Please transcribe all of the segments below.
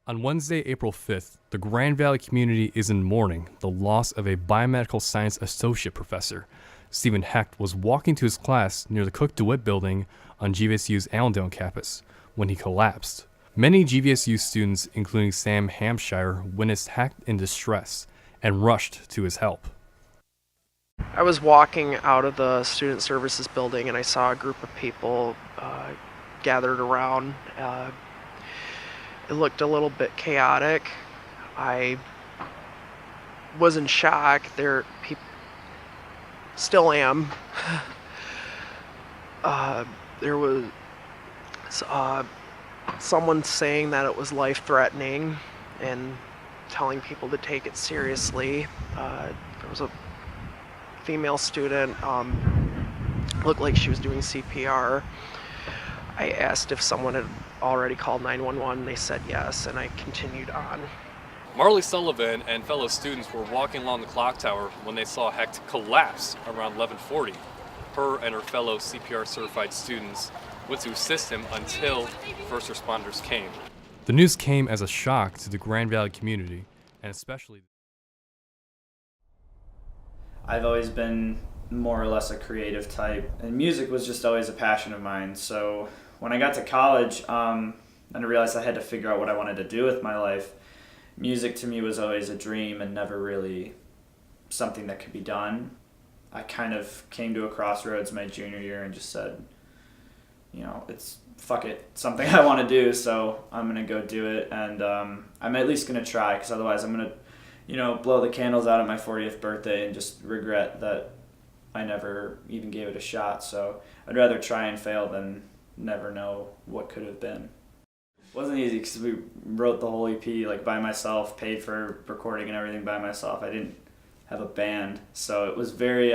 On Wednesday, April 5th, the Grand Valley community is in mourning the loss of a biomedical science associate professor. Stephen Hecht was walking to his class near the Cook DeWitt building on GVSU's Allendale campus when he collapsed. Many GVSU students, including Sam Hampshire, witnessed Hecht in distress and rushed to his help. I was walking out of the student services building and I saw a group of people gathered around. It looked a little bit chaotic. I was in shock. Still am. There was someone saying that it was life-threatening and telling people to take it seriously. There was a female student, looked like she was doing CPR. I asked if someone had already called 911. They said yes, and I continued on. Marley Sullivan and fellow students were walking along the clock tower when they saw Hecht collapse around 11:40. Her and her fellow CPR-certified students went to assist him until first responders came. The news came as a shock to the Grand Valley community, and especially... I've always been more or less a creative type, and music was just always a passion of mine. So when I got to college and I realized I had to figure out what I wanted to do with my life, music to me was always a dream and never really something that could be done. I kind of came to a crossroads my junior year and just said, you know, it's something I want to do, so I'm going to go do it, and I'm at least going to try, because otherwise I'm going to, blow the candles out at my 40th birthday and just regret that I never even gave it a shot. So I'd rather try and fail than never know what could have been. It wasn't easy because we wrote the whole EP by myself, paid for recording and everything by myself. I didn't have a band, so it was very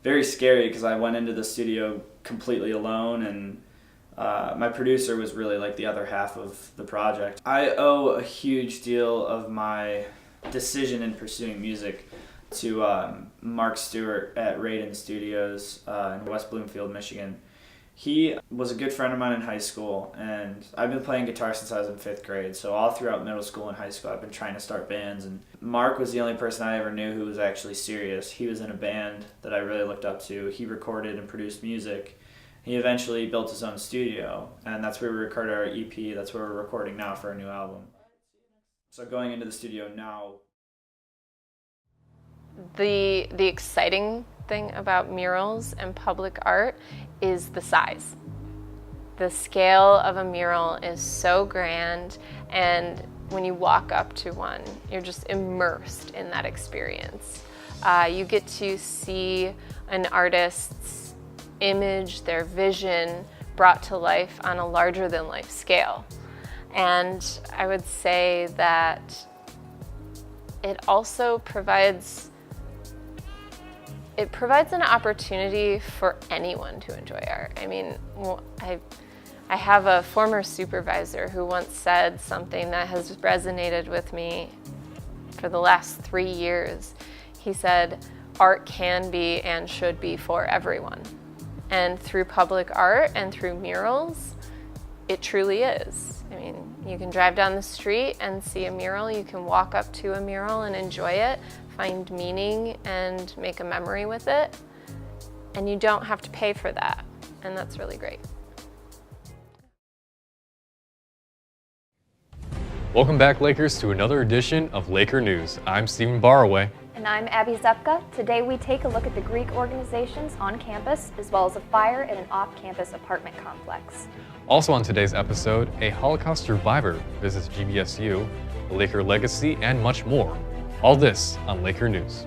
very scary because I went into the studio completely alone, and my producer was really the other half of the project. I owe a huge deal of my decision in pursuing music to Mark Stewart at Raiden Studios in West Bloomfield, Michigan. He was a good friend of mine in high school, and I've been playing guitar since I was in 5th grade, so all throughout middle school and high school I've been trying to start bands, and Mark was the only person I ever knew who was actually serious. He was in a band that I really looked up to. He recorded and produced music. He eventually built his own studio, and that's where we recorded our EP. That's where we're recording now for our new album. So going into the studio now. The exciting thing about murals and public art is the size. The scale of a mural is so grand, and when you walk up to one, you're just immersed in that experience. You get to see an artist's image, their vision, brought to life on a larger-than-life scale. And I would say that it also provides an opportunity for anyone to enjoy art. I mean, I have a former supervisor who once said something that has resonated with me for the last 3 years. He said, art can be and should be for everyone. And through public art and through murals, it truly is. I mean, you can drive down the street and see a mural, you can walk up to a mural and enjoy it, find meaning and make a memory with it, and you don't have to pay for that, and that's really great. Welcome back, Lakers, to another edition of Laker News. I'm Stephen Borowy. And I'm Abby Zepka. Today we take a look at the Greek organizations on campus, as well as a fire at an off-campus apartment complex. Also on today's episode, a Holocaust survivor visits GVSU, a Laker legacy, and much more. All this on Laker News.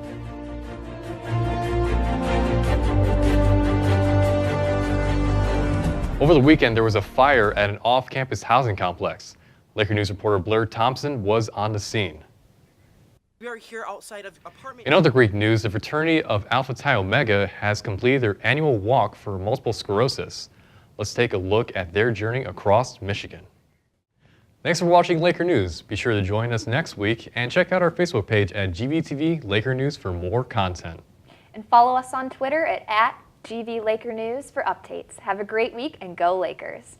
Over the weekend, there was a fire at an off-campus housing complex. Laker News reporter Blair Thompson was on the scene. We are here outside of apartment. In other Greek news, the fraternity of Alpha Psi Omega has completed their annual walk for multiple sclerosis. Let's take a look at their journey across Michigan. Thanks for watching Laker News. Be sure to join us next week and check out our Facebook page at GVTV Laker News for more content. And follow us on Twitter at GVLakerNews for updates. Have a great week and go Lakers.